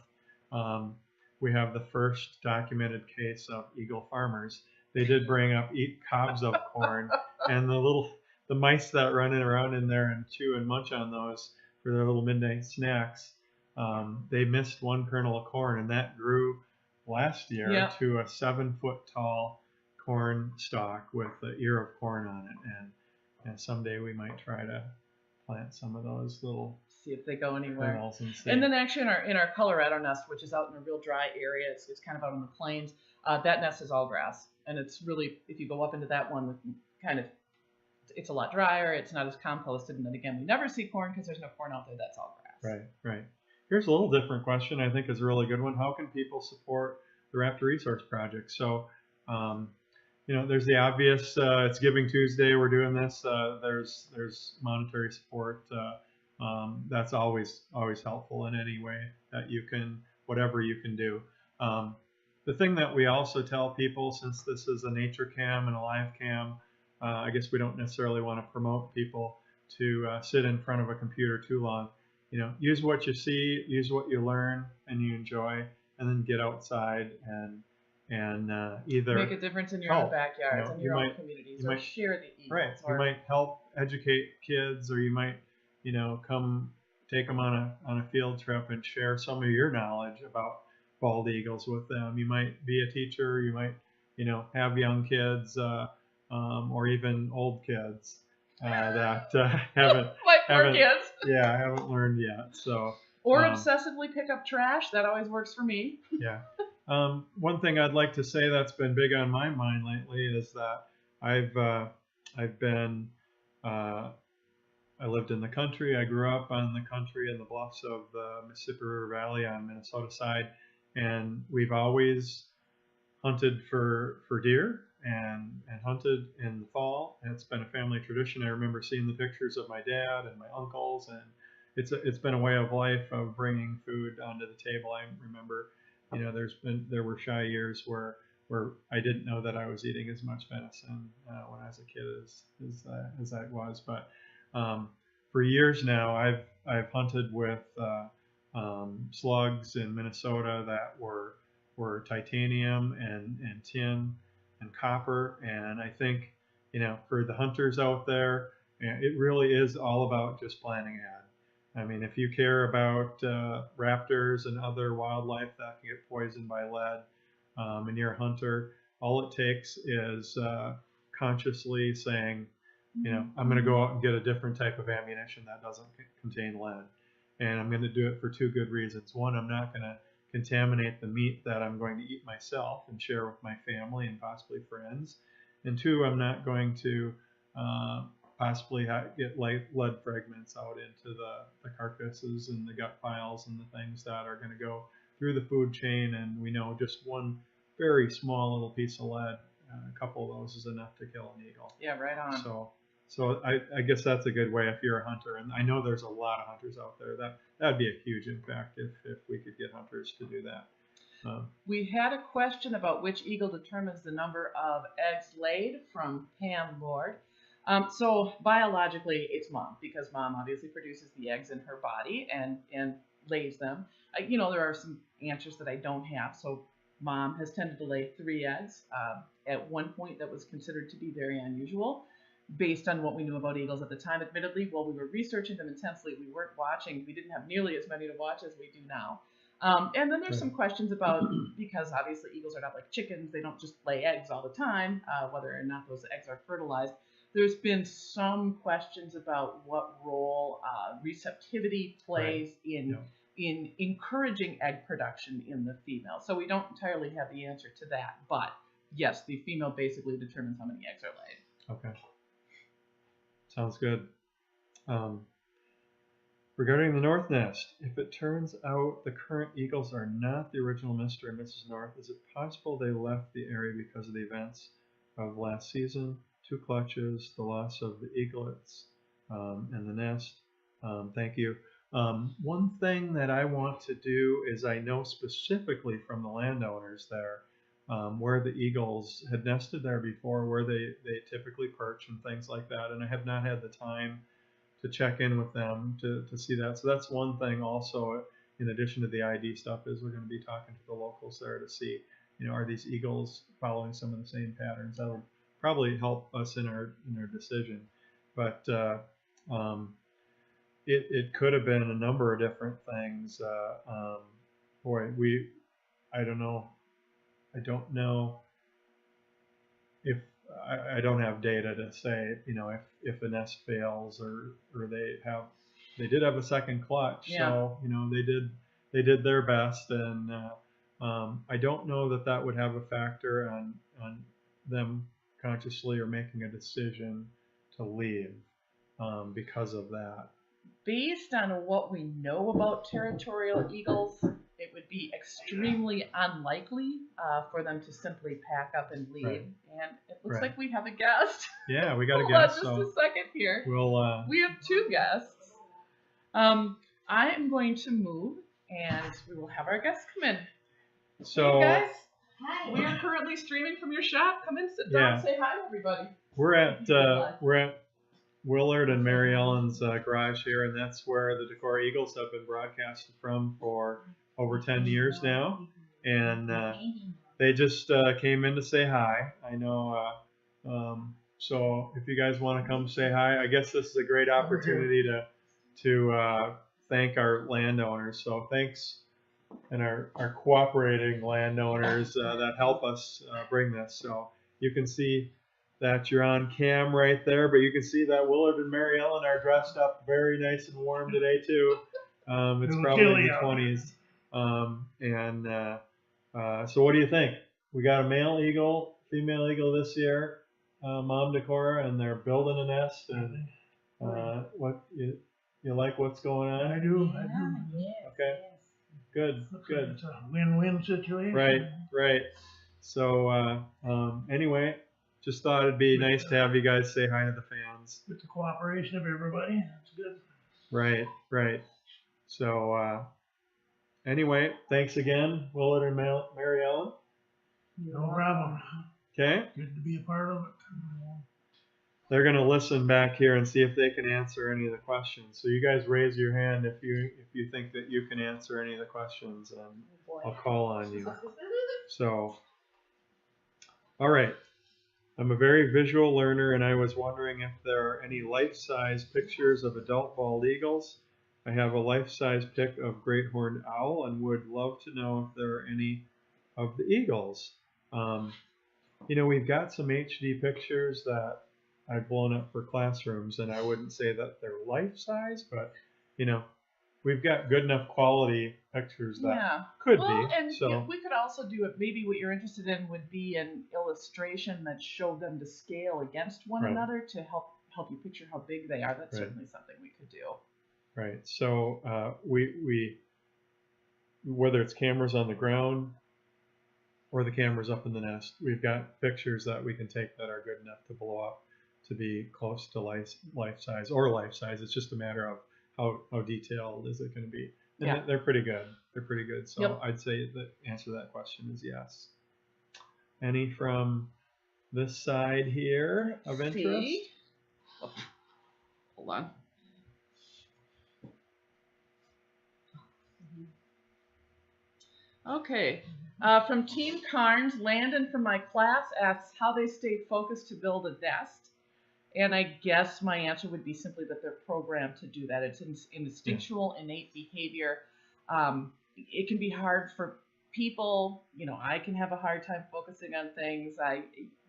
we have the first documented case of eagle farmers. They did bring up cobs of corn, and the mice that run around in there and chew and munch on those for their little midnight snacks, they missed one kernel of corn, and that grew last year to a 7-foot tall corn stalk with the ear of corn on it. And someday we might try to plant some of those little, see if they go anywhere. And then actually in our Colorado nest, which is out in a real dry area, it's kind of out on the plains, that nest is all grass. And it's really, if you go up into that one, it's a lot drier. It's not as composted. And then again, we never see corn because there's no corn out there. That's all grass. Right. Here's a little different question. I think is a really good one. How can people support the Raptor Resource Project? So, there's the obvious. It's Giving Tuesday. We're doing this. There's monetary support. That's always helpful in any way that you can, whatever you can do. The thing that we also tell people, since this is a nature cam and a live cam, I guess we don't necessarily want to promote people to sit in front of a computer too long. Use what you see, use what you learn and you enjoy, and then get outside and either make a difference in your own backyards and your own communities, or share the eagles. Right. You might help educate kids, or you might, come take them on a field trip and share some of your knowledge about bald eagles with them. You might be a teacher. You might, have young kids, or even old kids that haven't learned yet. So or obsessively pick up trash. That always works for me. Yeah. One thing I'd like to say that's been big on my mind lately is that I lived in the country. I grew up on the country in the bluffs of the Mississippi River Valley on Minnesota side, and we've always hunted for deer and hunted in the fall. And it's been a family tradition. I remember seeing the pictures of my dad and my uncles, and it's been a way of life of bringing food onto the table. I remember, there were shy years where I didn't know that I was eating as much venison when I was a kid as I was, but for years now, I've hunted with slugs in Minnesota that were titanium and tin and copper, and I think for the hunters out there, it really is all about just planning ahead. I mean, if you care about raptors and other wildlife that can get poisoned by lead, and you're a hunter, all it takes is consciously saying, I'm going to go out and get a different type of ammunition that doesn't contain lead. And I'm going to do it for two good reasons. One, I'm not going to contaminate the meat that I'm going to eat myself and share with my family and possibly friends. And two, I'm not going to possibly get lead fragments out into the carcasses and the gut piles and the things that are going to go through the food chain. And we know just one very small little piece of lead a couple of those is enough to kill an eagle. Yeah, right on. So I guess that's a good way if you're a hunter, and I know there's a lot of hunters out there. That'd be a huge impact if we could get hunters to do that. We had a question about which eagle determines the number of eggs laid from Pam Lord. So biologically, it's mom, because mom obviously produces the eggs in her body and lays them. There are some answers that I don't have. So mom has tended to lay 3 eggs. At one point, that was considered to be very unusual, based on what we knew about eagles at the time. Admittedly, while we were researching them intensely, we weren't watching. We didn't have nearly as many to watch as we do now. And then there's some questions about, because obviously eagles are not like chickens, they don't just lay eggs all the time, whether or not those eggs are fertilized. There's been some questions about what role receptivity plays in encouraging egg production in the female. So we don't entirely have the answer to that, but yes, the female basically determines how many eggs are laid. Okay. Sounds good. Regarding the North Nest, if it turns out the current eagles are not the original Mr. and Mrs. North, is it possible they left the area because of the events of last season? 2 clutches, the loss of the eaglets, and the nest. Thank you. One thing that I want to do is, I know specifically from the landowners there, where the eagles had nested there before, where they typically perch and things like that, and I have not had the time to check in with them to see that. So that's one thing also, in addition to the ID stuff, is we're going to be talking to the locals there to see, are these eagles following some of the same patterns. That'll probably help us in our decision. But it could have been a number of different things. I don't know. I don't know if I don't have data to say, if a nest fails or they did have a second clutch. Yeah. So, they did their best, and I don't know that would have a factor on them consciously or making a decision to leave because of that. Based on what we know about territorial eagles, it would be extremely unlikely for them to simply pack up and leave. Right. And it looks like we have a guest. Yeah, we got a Hold on guest. just a second here. We have 2 guests. I am going to move, and we will have our guests come in. So, hey guys, hi. we are currently streaming from your shop. Come in, sit down, say hi to everybody. We're at Willard and Mary Ellen's garage here, and that's where the Decorah Eagles have been broadcasted from for over 10 years now, and they just came in to say hi. I know, so if you guys want to come say hi, I guess this is a great opportunity to thank our landowners. So thanks, and our cooperating landowners that help us bring this. So you can see that you're on cam right there, but you can see that Willard and Mary Ellen are dressed up very nice and warm today too. It's probably in the 20s. So what do you think? We got a male eagle, female eagle this year, Mom Decorah, and they're building a nest. And what you like what's going on? I do. Yes, Okay. yes. Good. It's a win-win situation. Right. So anyway, just thought it'd be nice to have you guys say hi to the fans. With the cooperation of everybody, that's good. Right. So anyway, thanks again, Willard and Mary Ellen. No problem. Okay. Good to be a part of it. They're going to listen back here and see if they can answer any of the questions. So you guys raise your hand if you think that you can answer any of the questions, and I'll call on you. So, all right. I'm a very visual learner, and I was wondering if there are any life-size pictures of adult bald eagles. I have a life-size pic of great horned owl and would love to know if there are any of the eagles. We've got some HD pictures that I've blown up for classrooms, and I wouldn't say that they're life-size, but, we've got good enough quality pictures that could be. And so we could also do it. Maybe what you're interested in would be an illustration that showed them to scale against one another to help you picture how big they are. That's certainly something we could do. Right. So we whether it's cameras on the ground, or the camera's up in the nest. We've got pictures that we can take that are good enough to blow up to be close to life size or life size. It's just a matter of how detailed is it going to be. And Yeah. they're pretty good. They're pretty good. So Yep. I'd say the answer to that question is yes. Any from this side here of interest? See? Oh, hold on. Okay. From Team Carnes, Landon from my class asks how they stay focused to build a nest. And I guess my answer would be simply that they're programmed to do that. It's instinctual, innate behavior. It can be hard for people. You know, I can have a hard time focusing on things.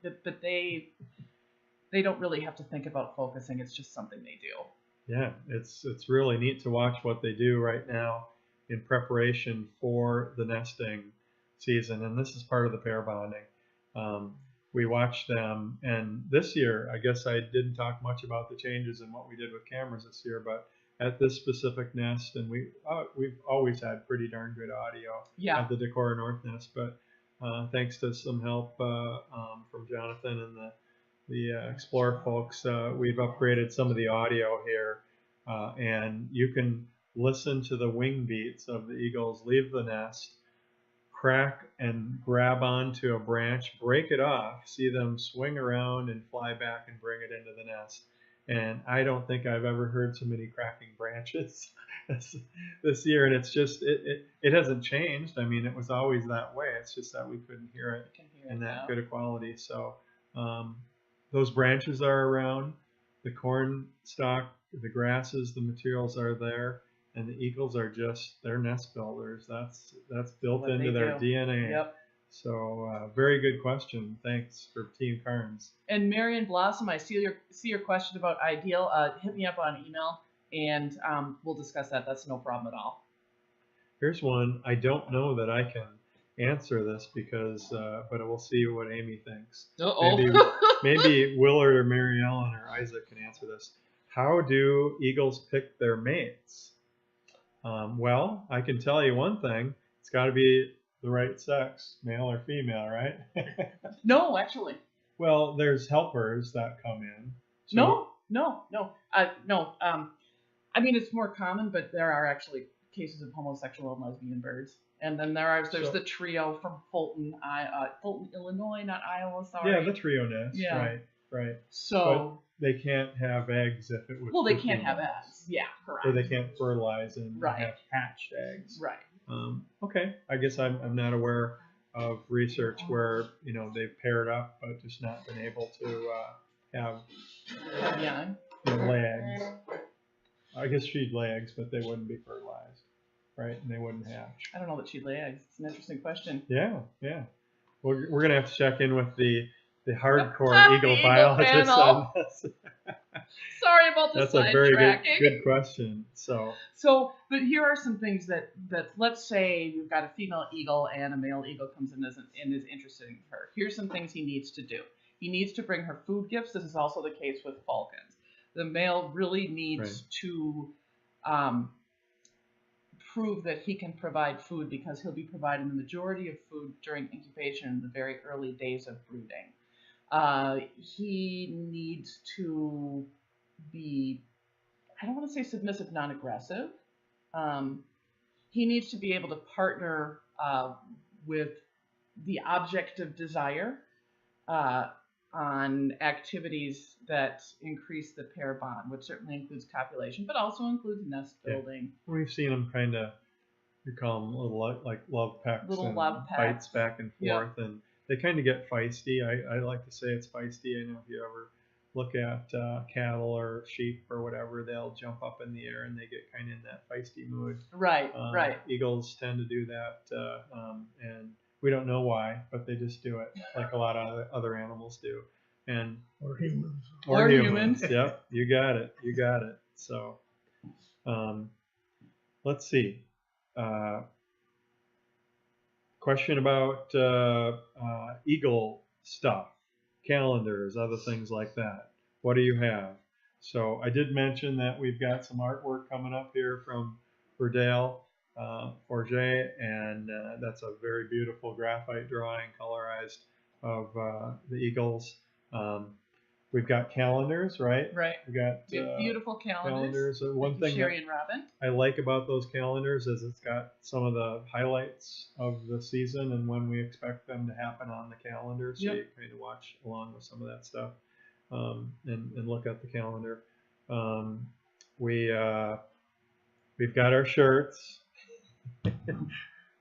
But they don't really have to think about focusing. It's just something they do. Yeah, it's really neat to watch what they do right now in preparation for the nesting season. And this is part of the pair bonding. We watched them, and this year, I guess I didn't talk much about the changes in what we did with cameras this year, but at this specific nest, and we've always had pretty darn good audio at the Decorah North nest, but thanks to some help from Jonathan and the Explorer folks, we've upgraded some of the audio here, and you can listen to the wing beats of the eagles leave the nest, crack and grab onto a branch, break it off, see them swing around and fly back and bring it into the nest. And I don't think I've ever heard so many cracking branches this year. And it's just, it hasn't changed. I mean, it was always that way. It's just that we couldn't hear it in that good a quality. So those branches are around, the corn stalk, the grasses, the materials are there. And the eagles are just, they're nest builders. That's built What into their do. DNA. Yep. So very good question. Thanks for Team Carnes. And Marion Blossom, I see your question about ideal. Hit me up on email, and we'll discuss that. That's no problem at all. Here's one. I don't know that I can answer this because, but we'll see what Amy thinks. Maybe Willard or Mary Ellen or Isaac can answer this. How do eagles pick their mates? Well, I can tell you one thing. It's got to be the right sex, male or female, right? No, actually. Well, there's helpers that come in. So No. I mean, it's more common, but there are actually cases of homosexual and lesbian birds. And then there's the trio from Fulton, Illinois, not Iowa. Sorry. Yeah, the trio nest. Yeah. Right. So. But they can't have eggs if it was. Well, they can't have eggs. Yeah, correct. Or they can't fertilize and right. have hatched eggs. Right. Okay. I guess I'm not aware of research where they've paired up but just not been able to have lay eggs. I guess she'd lay eggs, but they wouldn't be fertilized, right? And they wouldn't hatch. I don't know that she'd lay eggs. It's an interesting question. Yeah. We're gonna have to check in with the hardcore eagle biologist on this. Sorry about the That's a very good question. But here are some things that let's say we've got a female eagle and a male eagle comes in and is interested in her. Here's some things he needs to do. He needs to bring her food gifts. This is also the case with falcons. The male really needs to prove that he can provide food because he'll be providing the majority of food during incubation in the very early days of brooding. He needs to be, I don't want to say submissive, non-aggressive. He needs to be able to partner with the object of desire on activities that increase the pair bond, which certainly includes copulation, but also includes nest building. Yeah. We've seen them kind of, we call them little like love pecks, bites back and forth, and they kind of get feisty. I like to say it's feisty. I know if you ever look at cattle or sheep or whatever, they'll jump up in the air and they get kind of in that feisty mood. Right. Eagles tend to do that, and we don't know why, but they just do it like a lot of other animals do. Or humans. Or humans. Yep, you got it. So, let's see. Question about eagle stuff, calendars, other things like that. What do you have? So I did mention that we've got some artwork coming up here from Verdale. Forget, and that's a very beautiful graphite drawing, colorized, of the eagles. We've got calendars, right? Right. We got beautiful calendars. One thing Sherry and Robin. I like about those calendars is it's got some of the highlights of the season and when we expect them to happen on the calendar, so you kind of watch along with some of that stuff, and look at the calendar. We've got our shirts.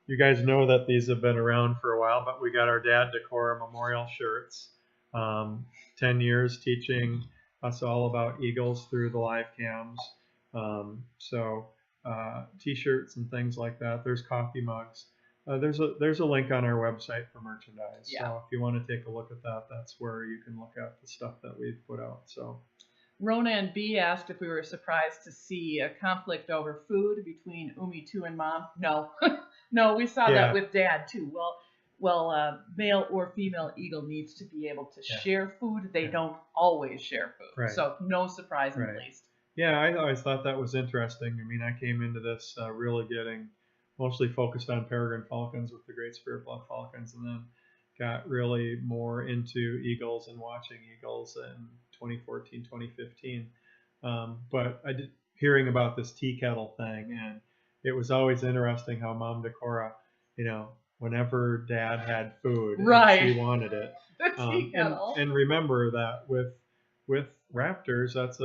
You guys know that these have been around for a while, but we got our Dad Decorah memorial shirts. 10 years teaching us all about eagles through the live cams. T-shirts and things like that. There's coffee mugs. There's a link on our website for merchandise. Yeah. So if you want to take a look at that, that's where you can look at the stuff that we've put out. So Ronan B asked if we were surprised to see a conflict over food between Umi 2 and Mom. No, no, we saw that with Dad too. Well, male or female eagle needs to be able to share food. They don't always share food, so no surprise in the least. Yeah, I always thought that was interesting. I mean, I came into this really getting mostly focused on peregrine falcons with the Great Spirit Blood falcons, and then got really more into eagles and watching eagles in 2014, 2015. But I did hearing about this tea kettle thing, and it was always interesting how Mom Decorah, whenever Dad had food, and she wanted it. The tea kettle. And remember that with raptors, that's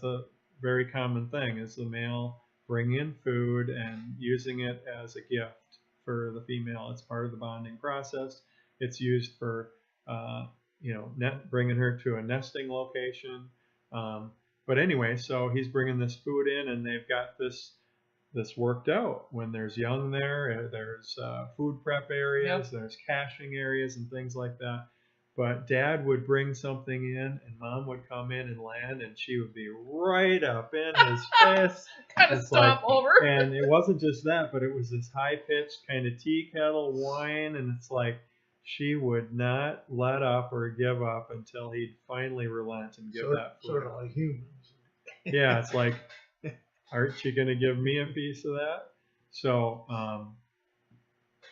a very common thing, is the male bringing in food and using it as a gift for the female. It's part of the bonding process. It's used for bringing her to a nesting location. But anyway, so he's bringing this food in, and they've got this worked out. When there's young there's food prep areas, there's caching areas and things like that. But Dad would bring something in, and Mom would come in and land, and she would be right up in his face. Kind of stomp over. And it wasn't just that, but it was this high-pitched kind of tea kettle whine, and it's like she would not let up or give up until he'd finally relent and give that food. Sort of like humans. Yeah, it's like, aren't you going to give me a piece of that? So,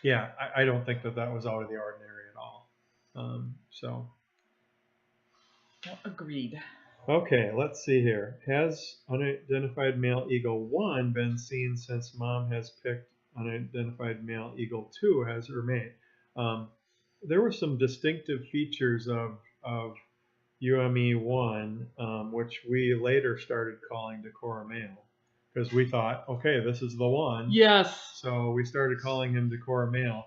I don't think that was out of the ordinary at all. Agreed. Okay, let's see here. Has unidentified male eagle 1 been seen since Mom has picked unidentified male eagle 2 as her mate? There were some distinctive features of UME1, which we later started calling Decorah male, because we thought, okay, this is the one. Yes. So we started calling him Decorah male.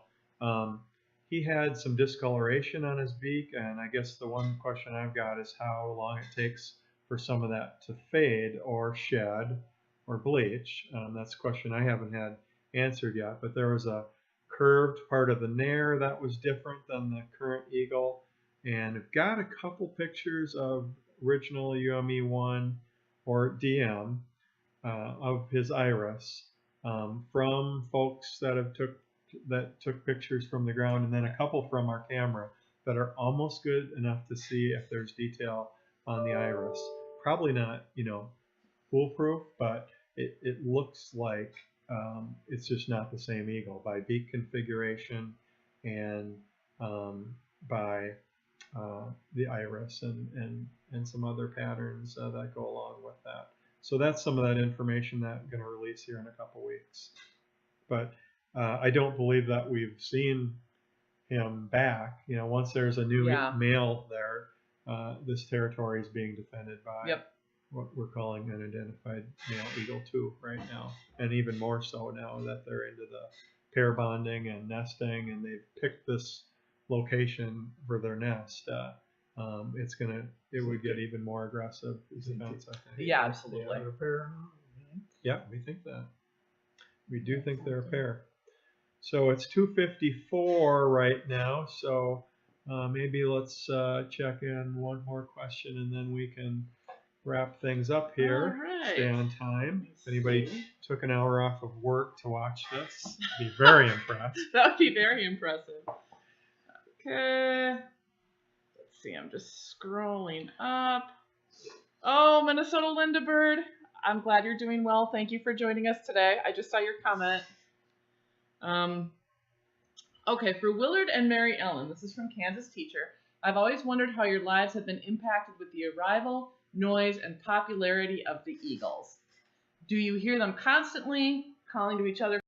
He had some discoloration on his beak, and I guess the one question I've got is how long it takes for some of that to fade or shed or bleach. That's a question I haven't had answered yet, but there was a curved part of the nair that was different than the current eagle, and I've got a couple pictures of original UME1 or DM of his iris from folks that took pictures from the ground, and then a couple from our camera that are almost good enough to see if there's detail on the iris. Probably not, foolproof, but it looks like it's just not the same eagle by beak configuration and by the iris and some other patterns that go along with that. So that's some of that information that I'm going to release here in a couple weeks. But I don't believe that we've seen him back. Once there's a new male there, this territory is being defended by what we're calling unidentified male eagle 2 right now, and even more so now that they're into the pair bonding and nesting, and they've picked this location for their nest. It would get even more aggressive defense, I think. Yeah, absolutely. Yeah, we think that. We do think they're a pair. So it's 2:54 right now, so maybe let's check in one more question, and then we can wrap things up here. All right. Stay on time. If anybody took an hour off of work to watch this, I'd be very impressed. That would be very impressive. Okay. Let's see, I'm just scrolling up. Oh, Minnesota Linda Bird. I'm glad you're doing well. Thank you for joining us today. I just saw your comment. Okay, for Willard and Mary Ellen, this is from Kansas Teacher. I've always wondered how your lives have been impacted with the arrival, noise, and popularity of the Eagles. Do you hear them constantly calling to each other